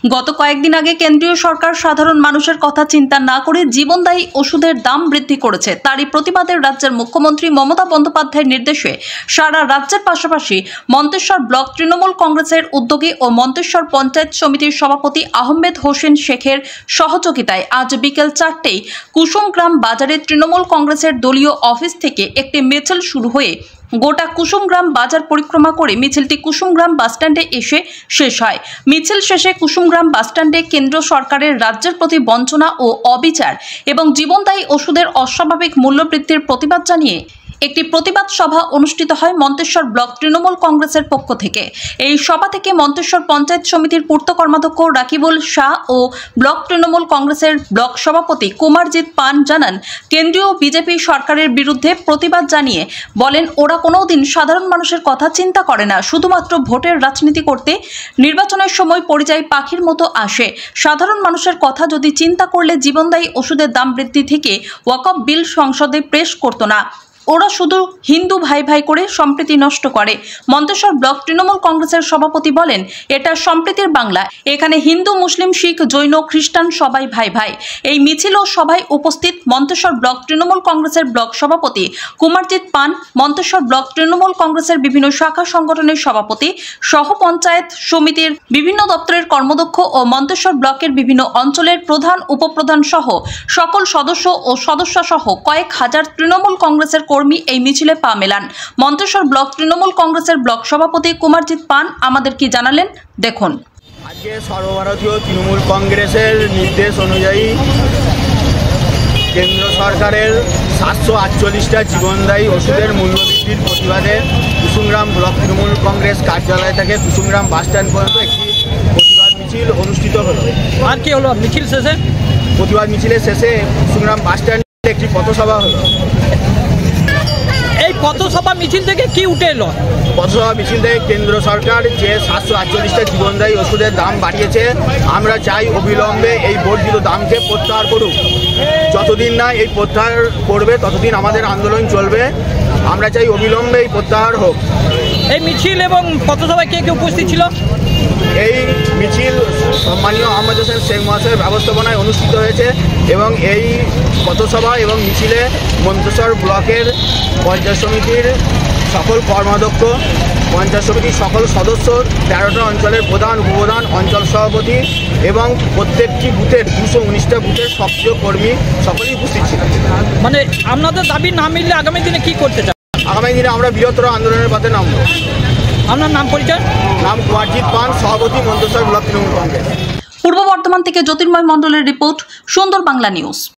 গত কয়েকদিন আগে কেন্দ্রীয় সরকার সাধারণ মানুষের কথা চিন্তা না করে জীবনদায়ী ওষুধের দাম বৃদ্ধি করেছে। তারই প্রতিবাদে রাজ্যের মুখ্যমন্ত্রী মমতা বন্দ্যোপাধ্যায়ের নির্দেশে সারা রাজ্যের পাশাপাশি মন্তেশ্বর ব্লক তৃণমূল কংগ্রেসের উদ্যোগে ও মন্তেশ্বর পঞ্চায়েত সমিতির সভাপতি আহমেদ হোসেন শেখের সহযোগিতায় আজ বিকেল 4টেয় কুসুমগ্রাম বাজারে তৃণমূল কংগ্রেসের দলীয় অফিস থেকে একটি মিছিল শুরু হয়ে গোটা কুসুমগ্রাম বাজার পরিক্রমা করে মিছিলটি কুসুমগ্রাম বাসস্ট্যান্ডে এসে শেষ হয়। মিছিল শেষে কুসুমগ্রাম বাসস্ট্যান্ডে কেন্দ্র সরকারের রাজ্যের প্রতি বঞ্চনা ও অবিচার এবং জীবনদায়ী ওষুধের অস্বাভাবিক মূল্যবৃদ্ধির প্রতিবাদ জানিয়ে একটি প্রতিবাদ সভা অনুষ্ঠিত হয় মন্তেশ্বর ব্লক তৃণমূল কংগ্রেসের পক্ষ থেকে। এই সভা থেকে মন্তেশ্বর পঞ্চায়েত সমিতির পূর্ত কর্মাধ্যক্ষ রাকিবুল শাহ ও ব্লক তৃণমূল কংগ্রেসের ব্লক সভাপতি কুমারজিৎ পান জানান, কেন্দ্রীয় বিজেপি সরকারের বিরুদ্ধে প্রতিবাদ জানিয়ে বলেন, ওরা কোনোদিন সাধারণ মানুষের কথা চিন্তা করে না, শুধুমাত্র ভোটের রাজনীতি করতে নির্বাচনের সময় পরিযায়ী পাখির মতো আসে। সাধারণ মানুষের কথা যদি চিন্তা করলে জীবনদায়ী ওষুধের দাম বৃদ্ধি থেকে ওয়াকফ বিল সংসদে পেশ করতো না। ওরা শুধু হিন্দু ভাই ভাই করে সম্প্রীতি নষ্ট করে। মন্তেশ্বর ব্লক তৃণমূল কংগ্রেসের সভাপতি বলেন, এটা সম্প্রীতির বাংলা, এখানে হিন্দু মুসলিম শিখ জৈন খ্রিস্টান সবাই ভাই ভাই। এই মিছিল ও সভায় উপস্থিত মন্তেশ্বর ব্লক তৃণমূল কংগ্রেসের ব্লক সভাপতি কুমারজিৎ পান, মন্তেশ্বর ব্লক তৃণমূল কংগ্রেসের বিভিন্ন শাখা সংগঠনের সভাপতি সহ পঞ্চায়েত সমিতির বিভিন্ন দপ্তরের কর্মদক্ষ ও মন্তেশ্বর ব্লকের বিভিন্ন অঞ্চলের প্রধান উপপ্রধান সহ সকল সদস্য ও সদস্য সহ কয়েক হাজার তৃণমূল কংগ্রেসের কর্মী এই মিছিলে পা মেলান। মন্তেশ্বর ব্লক তৃণমূল কংগ্রেসের ব্লক সভাপতি কুমারজিৎ পান আমাদের কি জানালেন দেখুন। আজকে সর্বভারতীয় তৃণমূল কংগ্রেসের নির্দেশ অনুযায়ী কেন্দ্র সরকারের 748টা জীবনদায়ী ওষুধের মূল্যবৃদ্ধির প্রতিবাদে কুসুমগ্রাম ব্লক তৃণমূল কংগ্রেস কার্যালয় থেকে কুসুমগ্রাম বাসস্ট্যান্ড পর্যন্ত একটি প্রতিবাদ মিছিল অনুষ্ঠিত হলো। আর কি হলো মিছিল শেষে? প্রতিবাদ মিছিলের শেষে কুসুমগ্রাম বাসস্ট্যান্ডে একটি পথসভা হলো। এই পথসভা মিছিল থেকে কি উঠে এলো? পথসভা মিছিল থেকে কেন্দ্র সরকার যে 748টা জীবনদায়ী ওষুধের দাম বাড়িয়েছে, আমরা চাই অবিলম্বে এই বর্ধিত দামকে প্রত্যাহার করুক। যতদিন না এই প্রত্যাহার করবে ততদিন আমাদের আন্দোলন চলবে। আমরা চাই অবিলম্বে এই প্রত্যাহার হোক। এই মিছিল এবং পথসভায় কে কে উপস্থিত ছিল? এই মিছিল সম্মানীয় আহমেদ হোসেন শেখ মহাশয়ের ব্যবস্থাপনায় অনুষ্ঠিত হয়েছে এবং এই পথসভা এবং মিছিলে মন্তেশ্বর ব্লকের পঞ্চায়েত সমিতির সকল কর্মাধ্যক্ষ, পঞ্চায়েত সমিতির সকল সদস্য, 13টা অঞ্চলের প্রধান উপপ্রধান, অঞ্চল সভাপতি এবং প্রত্যেকটি বুথের 219টা বুথের সক্রিয় কর্মী সকলেই উপস্থিত ছিল। মানে আপনাদের দাবি না মিললে আগামী দিনে কি করতে চান? আগামী দিনে আমরা বৃহত্তর আন্দোলনের পথে নামব। আপনার নাম পরিচয়? নাম কুমারজিৎ পান, সভাপতি মন্তেশ্বর ব্লক তৃণমূল কংগ্রেস। পূর্ব বর্ধমান থেকে জ্যোতির্ময় মণ্ডলের রিপোর্ট, সুন্দর বাংলা নিউজ।